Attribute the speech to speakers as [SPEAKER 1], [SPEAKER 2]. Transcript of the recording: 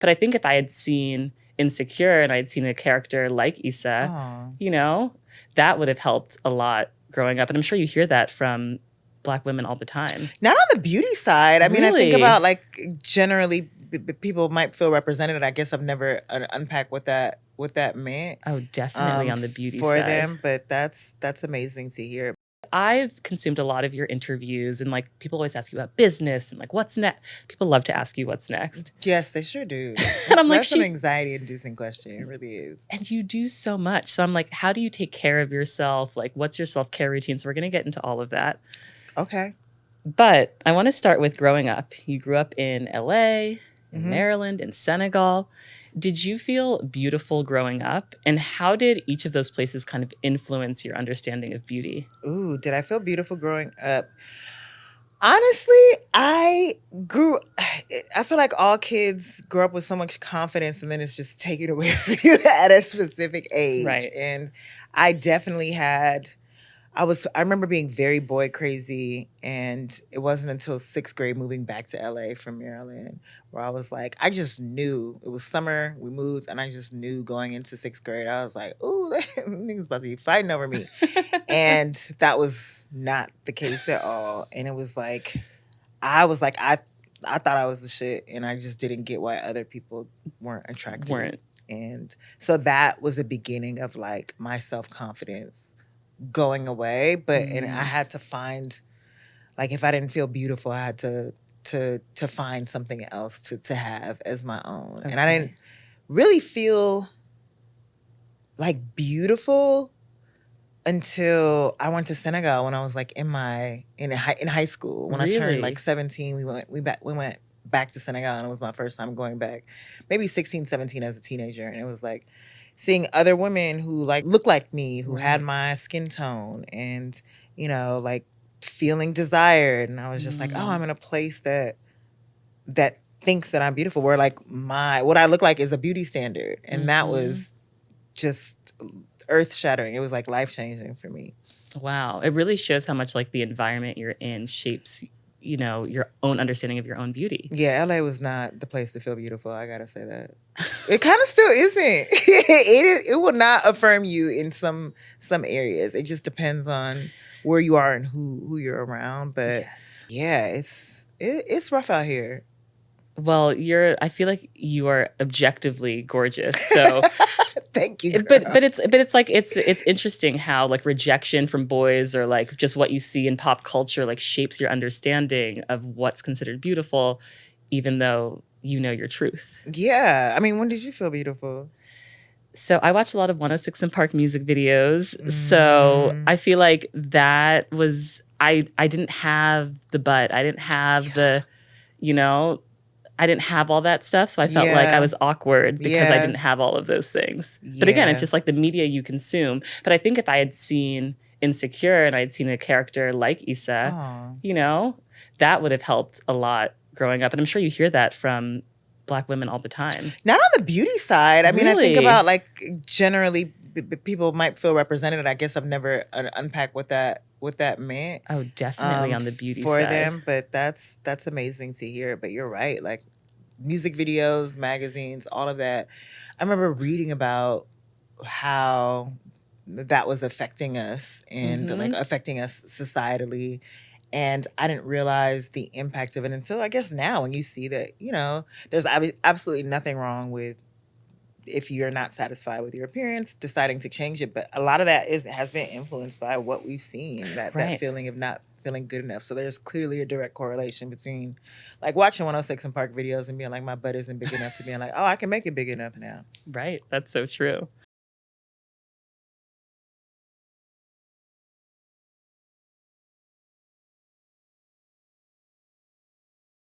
[SPEAKER 1] But I think if I had seen Insecure and I'd seen a character like Issa,
[SPEAKER 2] Aw.
[SPEAKER 1] you know, that would have helped a lot growing up. And I'm sure you hear that from Black women all the time.
[SPEAKER 2] Not on the beauty side. I mean, I think
[SPEAKER 1] Really?
[SPEAKER 2] about like generally people might feel represented. I guess I've never unpacked what that meant
[SPEAKER 1] Oh, definitely on the beauty
[SPEAKER 2] for
[SPEAKER 1] side.
[SPEAKER 2] them, but that's amazing to hear.
[SPEAKER 1] I've consumed a lot of your interviews, and like people always ask you about business and like what's next. People love to ask you what's next.
[SPEAKER 2] Yes, they sure do.
[SPEAKER 1] And I'm like,
[SPEAKER 2] That's an anxiety-inducing question. It really is.
[SPEAKER 1] And you do so much. So I'm like, how do you take care of yourself? Like, what's your self-care routine? So we're going to get into all of that.
[SPEAKER 2] Okay.
[SPEAKER 1] But I want to start with growing up. You grew up in LA, in
[SPEAKER 2] Mhm.
[SPEAKER 1] Maryland, in Senegal. Did you feel beautiful growing up? And how did each of those places kind of influence your understanding of beauty?
[SPEAKER 2] Ooh, did I feel beautiful growing up? Honestly, I feel like all kids grow up with so much confidence and then it's just taken away from you at a specific age.
[SPEAKER 1] Right.
[SPEAKER 2] And I definitely had, I remember being very boy crazy, and it wasn't until 6th grade moving back to LA from Maryland where I was like, I just knew it was summer, we moved, and I just knew going into 6th grade, I was like, ooh, niggas about to be fighting over me. And that was not the case at all. And it was like, I thought I was the shit, and I just didn't get why other people weren't attracted. And so that was the beginning of like my self-confidence going away. But and I had to find, like, if I didn't feel beautiful, I had to find something else to have as my own.
[SPEAKER 1] Okay.
[SPEAKER 2] And I didn't really feel like beautiful until I went to Senegal when I was like in high school. When I turned like 17, we went back to Senegal, and it was my first time going back. Maybe 16, 17 as a teenager, and it was like seeing other women who like looked like me, who had my skin tone, and like feeling desired. And I was just like, oh, I'm in a place that thinks that I'm beautiful, where like what I look like is a beauty standard. And that was just earth-shattering. It was like life-changing for me.
[SPEAKER 1] Wow. It really shows how much like the environment you're in shapes, your own understanding of your own beauty.
[SPEAKER 2] Yeah, LA was not the place to feel beautiful. I gotta say that. It kind of still isn't. It will not affirm you in some areas. It just depends on where you are and who you're around. But yeah, it's rough out here.
[SPEAKER 1] Well, I feel like you are objectively gorgeous. So
[SPEAKER 2] thank you.
[SPEAKER 1] But it's like it's interesting how like rejection from boys, or like just what you see in pop culture, like shapes your understanding of what's considered beautiful, even though you know your truth.
[SPEAKER 2] Yeah. I mean, when did you feel beautiful?
[SPEAKER 1] So I watched a lot of 106 and Park music videos. So I feel like that was I didn't have the butt. I didn't have the, I didn't have all that stuff. So I felt like I was awkward because I didn't have all of those things. But again, it's just like the media you consume. But I think if I had seen Insecure and I'd seen a character like Issa, that would have helped a lot growing up. And I'm sure you hear that from Black women all the time.
[SPEAKER 2] Not on the beauty side. I mean, I think about like generally people might feel represented. I guess I've never unpacked what that meant.
[SPEAKER 1] Oh, definitely on the beauty
[SPEAKER 2] for
[SPEAKER 1] side.
[SPEAKER 2] them. But that's amazing to hear. But you're right. Like music videos, magazines, all of that. I remember reading about how that was affecting us and like affecting us societally. And I didn't realize the impact of it until I guess now, when you see that, there's absolutely nothing wrong with, if you're not satisfied with your appearance, deciding to change it. But a lot of that has been influenced by what we've seen, that feeling of not feeling good enough. So there's clearly a direct correlation between like watching 106 and Park videos and being like, my butt isn't big enough, to being like, oh, I can make it big enough now.
[SPEAKER 1] Right. That's so true.